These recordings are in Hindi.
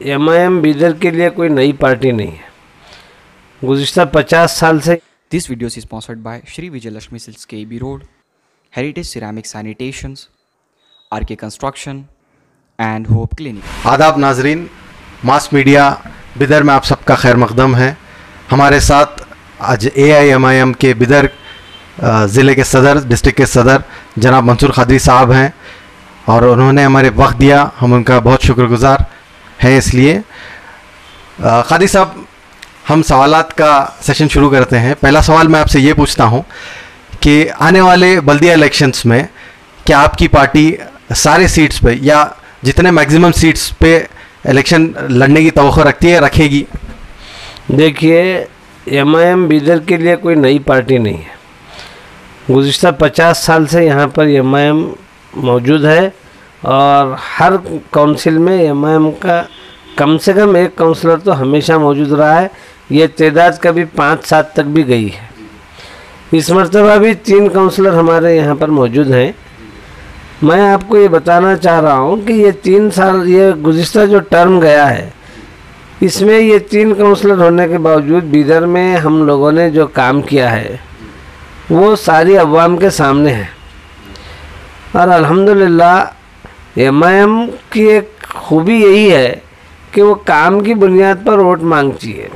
एमआईएम बीदर के लिए कोई नई पार्टी नहीं है। गुज़िश्ता 50 साल से This video is sponsored by Shri Vijayalakshmi Silks KB Road, Heritage Ceramic Sanitations, RK Construction and Hope Clinic। आदाब नाजरीन, मास मीडिया बिदर में आप सबका खैर मकदम है। हमारे साथ आज AIMIM के बिदर ज़िले के सदर, डिस्ट्रिक्ट के सदर जनाब मंसूर खादरी साहब हैं और उन्होंने हमारे वक्त दिया, हम उनका बहुत शुक्रगुजार हैं। इसलिए खादी साहब, हम सवालात का सेशन शुरू करते हैं। पहला सवाल मैं आपसे ये पूछता हूँ कि आने वाले बल्दिया इलेक्शंस में क्या आपकी पार्टी सारे सीट्स पे या जितने मैक्सिमम सीट्स पे इलेक्शन लड़ने की तवक्को रखती है, रखेगी? देखिए, एमआईएम बीदर के लिए कोई नई पार्टी नहीं है। गुज़िश्ता 50 साल से यहाँ पर एमआईएम मौजूद है और हर काउंसिल में एमआईएम का कम से कम एक काउंसलर तो हमेशा मौजूद रहा है। ये तादाद कभी 5-7 तक भी गई है। इस मरतबा भी 3 काउंसलर हमारे यहाँ पर मौजूद हैं। मैं आपको ये बताना चाह रहा हूँ कि ये 3 साल, ये गुज़िश्ता जो टर्म गया है, इसमें ये 3 काउंसलर होने के बावजूद बीदर में हम लोगों ने जो काम किया है वो सारी अवाम के सामने है। और अल्हम्दुलिल्लाह एमआईएम की एक खूबी यही है कि वो काम की बुनियाद पर वोट मांगती है।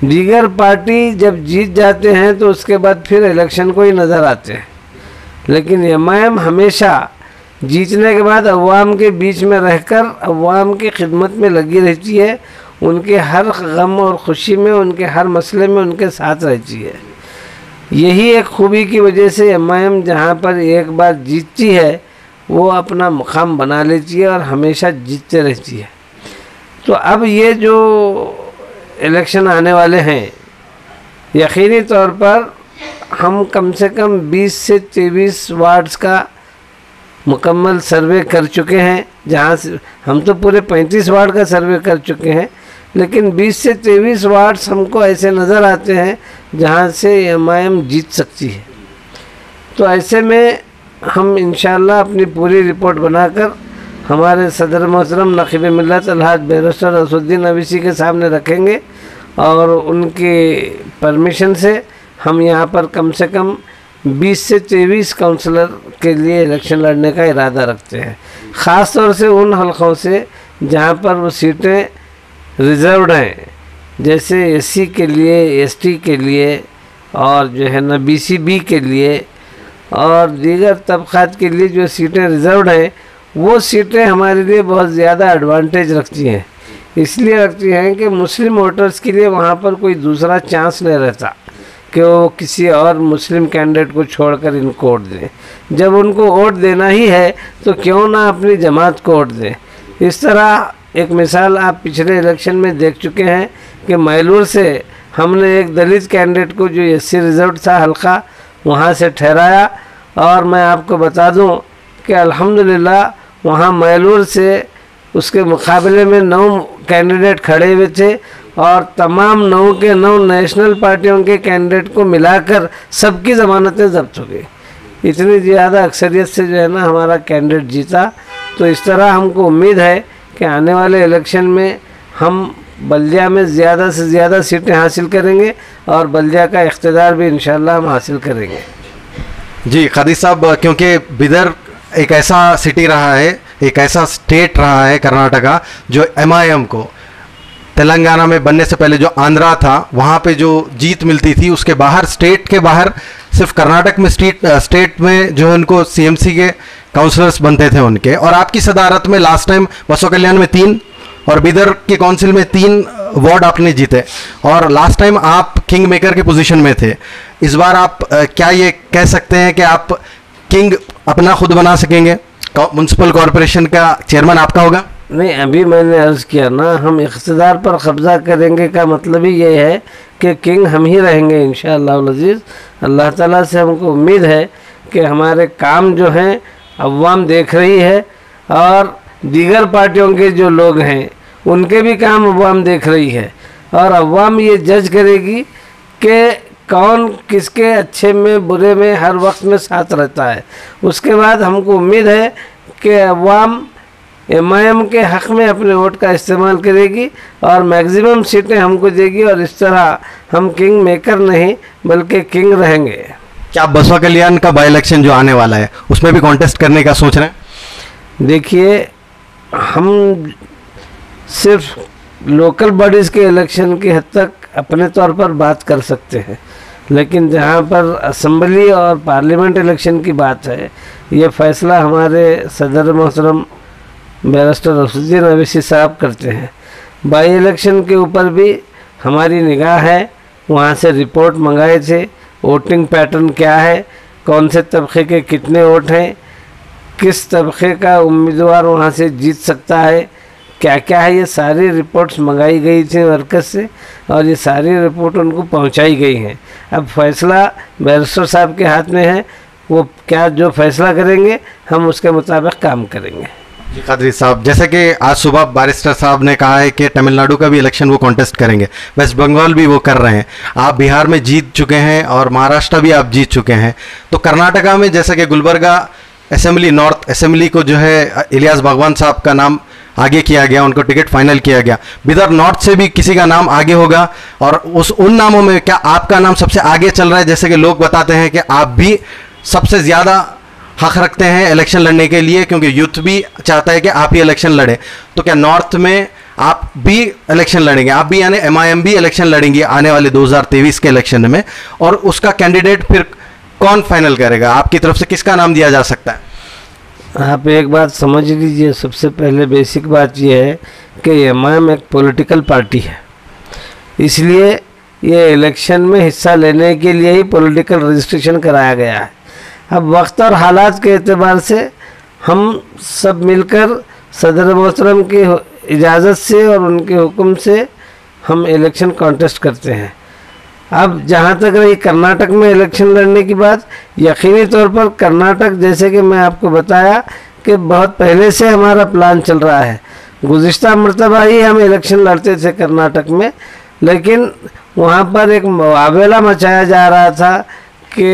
दीगर पार्टी जब जीत जाते हैं तो उसके बाद फिर इलेक्शन को ही नज़र आते हैं, लेकिन एमआईएम हमेशा जीतने के बाद अवाम के बीच में रहकर अवाम की खिदमत में लगी रहती है। उनके हर गम और ख़ुशी में, उनके हर मसले में उनके साथ रहती है। यही एक खूबी की वजह से एमआईएम जहाँ पर एक बार जीतती है वो अपना मुकाम बना लेती है और हमेशा जीतते रहती है। तो अब ये जो इलेक्शन आने वाले हैं, यकीनी तौर पर हम कम से कम 20 से 23 वार्ड्स का मुकम्मल सर्वे कर चुके हैं। जहाँ से हम तो पूरे 35 वार्ड का सर्वे कर चुके हैं, लेकिन 20 से 23 वार्ड्स हमको ऐसे नज़र आते हैं जहाँ से एमआईएम जीत सकती है। तो ऐसे में हम इंशाअल्लाह अपनी पूरी रिपोर्ट बनाकर हमारे सदर मोहतरम नक़ीब मिल्लत अलहाज बैरिस्टर असदुद्दीन अवीसी के सामने रखेंगे और उनकी परमिशन से हम यहाँ पर कम से कम 20 से 23 काउंसलर के लिए इलेक्शन लड़ने का इरादा रखते हैं। ख़ास तौर से उन हलक़ों से जहाँ पर वो सीटें रिज़र्व्ड हैं, जैसे एससी के लिए, एसटी के लिए और जो है ना बीसीबी के लिए और दीगर तबक़ात के लिए जो सीटें रिज़र्व्ड हैं, वो सीटें हमारे लिए बहुत ज़्यादा एडवांटेज रखती हैं। इसलिए रखती हैं कि मुस्लिम वोटर्स के लिए वहाँ पर कोई दूसरा चांस नहीं रहता कि वो किसी और मुस्लिम कैंडिडेट को छोड़कर इनको वोट दें। जब उनको वोट देना ही है तो क्यों ना अपनी जमात को वोट दें। इस तरह एक मिसाल आप पिछले इलेक्शन में देख चुके हैं कि मैलूर से हमने एक दलित कैंडिडेट को जो एससी रिजर्व था हल्का, वहाँ से ठहराया और मैं आपको बता दूँ कि अल्हम्दुलिल्लाह वहाँ मैलूर से उसके मुकाबले में 9 कैंडिडेट खड़े हुए थे और तमाम 9 के 9 नेशनल पार्टियों के कैंडिडेट को मिलाकर सबकी ज़मानतें जब्त हो गई। इतनी ज़्यादा अक्सरियत से जो है ना हमारा कैंडिडेट जीता। तो इस तरह हमको उम्मीद है कि आने वाले इलेक्शन में हम बल्दिया में ज़्यादा से ज़्यादा सीटें हासिल करेंगे और बल्दिया का इख्तिदार भी इंशाअल्लाह हम हासिल करेंगे। जी खादी साहब, क्योंकि बिदर एक ऐसा सिटी रहा है, एक ऐसा स्टेट रहा है कर्नाटका जो एमआईएम को तेलंगाना में बनने से पहले जो आंध्रा था वहाँ पे जो जीत मिलती थी, उसके बाहर, स्टेट के बाहर सिर्फ कर्नाटक में स्टेट में जो है उनको सीएमसी के काउंसलर्स बनते थे उनके। और आपकी सदारत में लास्ट टाइम बसो कल्याण में 3 और बिदर की काउंसिल में 3 वार्ड आपने जीते और लास्ट टाइम आप किंग मेकर के पोजीशन में थे। इस बार आप क्या ये कह सकते हैं कि आप किंग अपना खुद बना सकेंगे? म्यूनसिपल कॉरपोरेशन का चेयरमैन आपका होगा? नहीं, अभी मैंने अर्ज़ किया ना, हम इख्तिदार पर कब्ज़ा करेंगे का मतलब ही ये है कि किंग हम ही रहेंगे इंशाअल्लाह अज़ीज़। अल्लाह ताला से हमको उम्मीद है कि हमारे काम जो हैं अवाम देख रही है और दीगर पार्टियों के जो लोग हैं उनके भी काम अवाम देख रही है और अवाम ये जज करेगी कि कौन किसके अच्छे में बुरे में हर वक्त में साथ रहता है। उसके बाद हमको उम्मीद है कि अवाम एमआईएम के हक़ में अपने वोट का इस्तेमाल करेगी और मैक्सिमम सीटें हमको देगी, और इस तरह हम किंग मेकर नहीं बल्कि किंग रहेंगे। क्या बसवा कल्याण का बाई इलेक्शन जो आने वाला है उसमें भी कॉन्टेस्ट करने का सोच रहे हैं? देखिए, हम सिर्फ लोकल बॉडीज़ के इलेक्शन की हद तक अपने तौर पर बात कर सकते हैं, लेकिन जहाँ पर असेंबली और पार्लियामेंट इलेक्शन की बात है, ये फ़ैसला हमारे सदर मोहतरम बैरिस्टर रफीउद्दीन अवैसी साहब करते हैं। बाई इलेक्शन के ऊपर भी हमारी निगाह है, वहाँ से रिपोर्ट मंगाए थे, वोटिंग पैटर्न क्या है, कौन से तबके के कितने वोट हैं, किस तबके का उम्मीदवार वहाँ से जीत सकता है, क्या क्या है, ये सारी रिपोर्ट्स मंगाई गई थी वर्कर्स से और ये सारी रिपोर्ट उनको पहुंचाई गई हैं। अब फैसला बैरिस्टर साहब के हाथ में है, वो क्या जो फैसला करेंगे हम उसके मुताबिक काम करेंगे। जी कादरी साहब, जैसे कि आज सुबह बैरिस्टर साहब ने कहा है कि तमिलनाडु का भी इलेक्शन वो कॉन्टेस्ट करेंगे, वेस्ट बंगाल भी वो कर रहे हैं, आप बिहार में जीत चुके हैं और महाराष्ट्र भी आप जीत चुके हैं, तो कर्नाटका में जैसे कि गुलबर्गा असेंबली, नॉर्थ असेंबली को जो है इलियास बागवान साहब का नाम आगे किया गया, उनको टिकट फाइनल किया गया। बिदर नॉर्थ से भी किसी का नाम आगे होगा, और उन नामों में क्या आपका नाम सबसे आगे चल रहा है? जैसे कि लोग बताते हैं कि आप भी सबसे ज़्यादा हक रखते हैं इलेक्शन लड़ने के लिए, क्योंकि यूथ भी चाहता है कि आप ही इलेक्शन लड़े, तो क्या नॉर्थ में आप भी इलेक्शन लड़ेंगे? आप भी यानी एमआईएम भी इलेक्शन लड़ेंगी आने वाले 2023 के इलेक्शन में, और उसका कैंडिडेट फिर कौन फाइनल करेगा? आपकी तरफ से किसका नाम दिया जा सकता है? आप एक बात समझ लीजिए, सबसे पहले बेसिक बात यह है कि एमआईएम एक पॉलिटिकल पार्टी है, इसलिए ये इलेक्शन में हिस्सा लेने के लिए ही पॉलिटिकल रजिस्ट्रेशन कराया गया है। अब वक्त और हालात के एतबार से हम सब मिलकर सदर मोहतरम की इजाज़त से और उनके हुक्म से हम इलेक्शन कॉन्टेस्ट करते हैं। अब जहाँ तक रही कर्नाटक में इलेक्शन लड़ने की बात, यकीनी तौर पर कर्नाटक, जैसे कि मैं आपको बताया कि बहुत पहले से हमारा प्लान चल रहा है। गुज़िश्ता मरतबा ही हम इलेक्शन लड़ते थे कर्नाटक में, लेकिन वहाँ पर एक मुआवला मचाया जा रहा था कि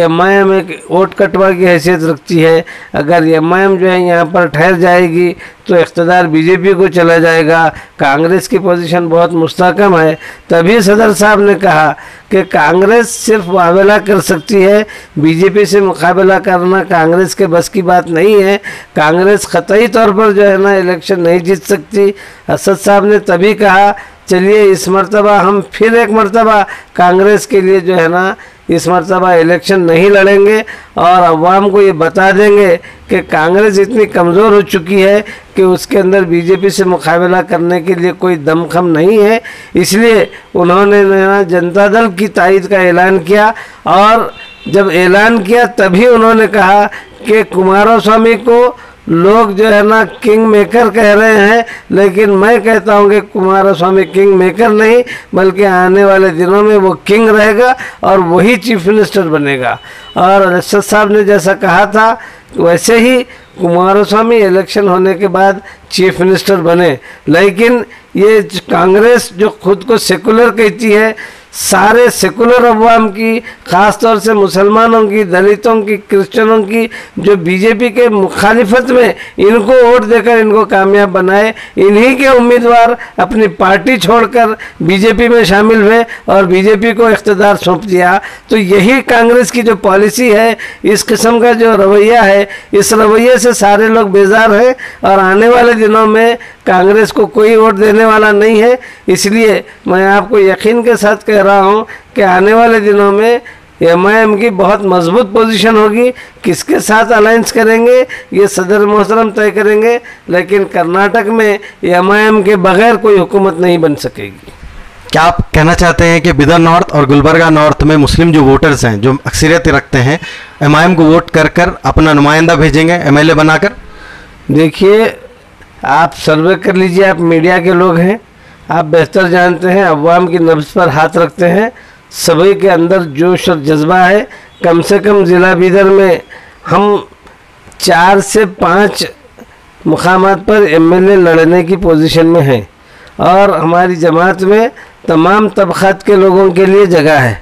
एमआईएम एक वोट कटवा की हैसियत रखती है, अगर एमआईएम जो है यहाँ पर ठहर जाएगी तो इख्तिदार बीजेपी को चला जाएगा, कांग्रेस की पोजीशन बहुत मुस्तहकम है। तभी सदर साहब ने कहा कि कांग्रेस सिर्फ मुकाबला कर सकती है, बीजेपी से मुकाबला करना कांग्रेस के बस की बात नहीं है, कांग्रेस क़तई तौर पर जो है ना इलेक्शन नहीं जीत सकती। असद साहब ने तभी कहा चलिए इस मरतबा हम फिर एक मरतबा कांग्रेस के लिए जो है ना इस मरतबा इलेक्शन नहीं लड़ेंगे और अवाम को ये बता देंगे कि कांग्रेस इतनी कमज़ोर हो चुकी है कि उसके अंदर बीजेपी से मुकाबला करने के लिए कोई दमखम नहीं है। इसलिए उन्होंने जनता दल की तायद का ऐलान किया, और जब ऐलान किया तभी उन्होंने कहा कि कुमारस्वामी को लोग जो है ना किंग मेकर कह रहे हैं, लेकिन मैं कहता हूँ कि कुमारस्वामी किंग मेकर नहीं बल्कि आने वाले दिनों में वो किंग रहेगा और वही चीफ मिनिस्टर बनेगा। और असद साहब ने जैसा कहा था वैसे ही कुमारस्वामी इलेक्शन होने के बाद चीफ मिनिस्टर बने। लेकिन ये कांग्रेस जो खुद को सेकुलर कहती है, सारे सेकुलर अवाम की, ख़ास तौर से मुसलमानों की, दलितों की, क्रिश्चियनों की, जो बीजेपी के मुखालिफत में इनको वोट देकर इनको कामयाब बनाए, इन्हीं के उम्मीदवार अपनी पार्टी छोड़कर बीजेपी में शामिल हुए और बीजेपी को इख्तिदार सौंप दिया। तो यही कांग्रेस की जो पॉलिसी है, इस किस्म का जो रवैया है, इस रवैये से सारे लोग बेजार हैं और आने वाले दिनों में कांग्रेस को कोई वोट देने वाला नहीं है। इसलिए मैं आपको यकीन के साथ कह रहा हूं कि आने वाले दिनों में एमआईएम की बहुत मजबूत पोजीशन होगी। किसके साथ अलायंस करेंगे ये सदर मोहतरम तय करेंगे, लेकिन कर्नाटक में एमआईएम के बगैर कोई हुकूमत नहीं बन सकेगी। क्या आप कहना चाहते हैं कि बिदर नॉर्थ और गुलबर्गा नॉर्थ में मुस्लिम जो वोटर्स हैं, जो अक्सरियत रखते हैं, एमआईएम को वोट कर कर अपना नुमाइंदा भेजेंगे एमएलए बनाकर? देखिए, आप सर्वे कर लीजिए, आप मीडिया के लोग हैं, आप बेहतर जानते हैं, अवाम की नब्ज़ पर हाथ रखते हैं, सभी के अंदर जोश और जज्बा है। कम से कम ज़िला बिदर में हम 4 से 5 मुकामात पर एमएलए लड़ने की पोजीशन में हैं और हमारी जमात में तमाम तबक़ात के लोगों के लिए जगह है।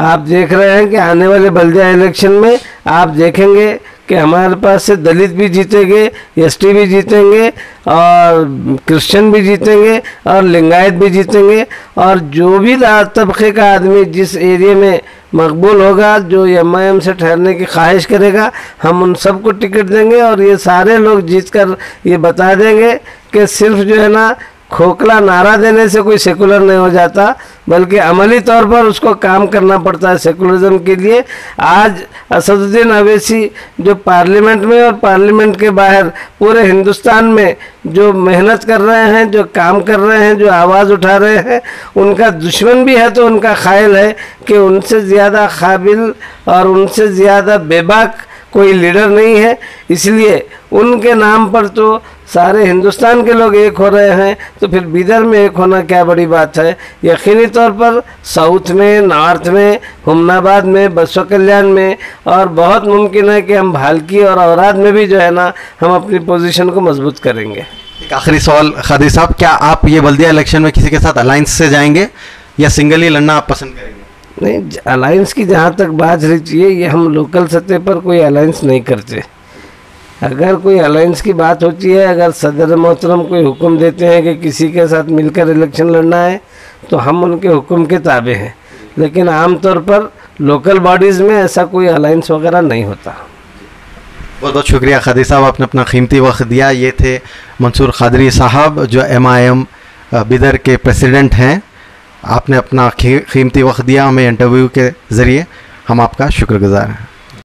आप देख रहे हैं कि आने वाले बल्दिया इलेक्शन में आप देखेंगे कि हमारे पास से दलित भी जीतेंगे, एसटी भी जीतेंगे, और क्रिश्चियन भी जीतेंगे, और लिंगायत भी जीतेंगे, और जो भी तबके का आदमी जिस एरिया में मकबूल होगा, जो एमआईएम से ठहरने की ख्वाहिश करेगा, हम उन सबको टिकट देंगे। और ये सारे लोग जीतकर ये बता देंगे कि सिर्फ जो है ना खोखला नारा देने से कोई सेकुलर नहीं हो जाता, बल्कि अमली तौर पर उसको काम करना पड़ता है सेकुलरिज्म के लिए। आज असदुद्दीन अवैसी जो पार्लियामेंट में और पार्लियामेंट के बाहर पूरे हिंदुस्तान में जो मेहनत कर रहे हैं, जो काम कर रहे हैं, जो आवाज़ उठा रहे हैं, उनका दुश्मन भी है तो उनका ख्याल है कि उनसे ज़्यादा काबिल और उनसे ज़्यादा बेबाक कोई लीडर नहीं है। इसलिए उनके नाम पर तो सारे हिंदुस्तान के लोग एक हो रहे हैं, तो फिर बिदर में एक होना क्या बड़ी बात है। यकीनी तौर पर साउथ में, नॉर्थ में, हुमनाबाद में, बसवा कल्याण में, और बहुत मुमकिन है कि हम भालकी और औराद में भी जो है ना हम अपनी पोजीशन को मजबूत करेंगे। एक आखिरी सवाल खादी साहब, क्या आप ये बल्दिया इलेक्शन में किसी के साथ अलायंस से जाएंगे या सिंगल ही लड़ना आप पसंद करेंगे? नहीं, अलायंस की जहाँ तक बात रही है, ये हम लोकल सतह पर कोई अलायंस नहीं करते। अगर कोई अलायंस की बात होती है, अगर सदर मोहतरम कोई हुक्म देते हैं कि किसी के साथ मिलकर इलेक्शन लड़ना है, तो हम उनके हुक्म के ताबे हैं। लेकिन आम तौर पर लोकल बॉडीज़ में ऐसा कोई अलायंस वगैरह नहीं होता। बहुत बहुत शुक्रिया खादी साहब, आपने अपना कीमती वक्त दिया। ये थे मंसूर कादरी साहब जो MIM बिदर के प्रेसिडेंट हैं। आपने अपना कीमती वक्त दिया हमें इंटरव्यू के ज़रिए, हम आपका शुक्रगुजार हैं।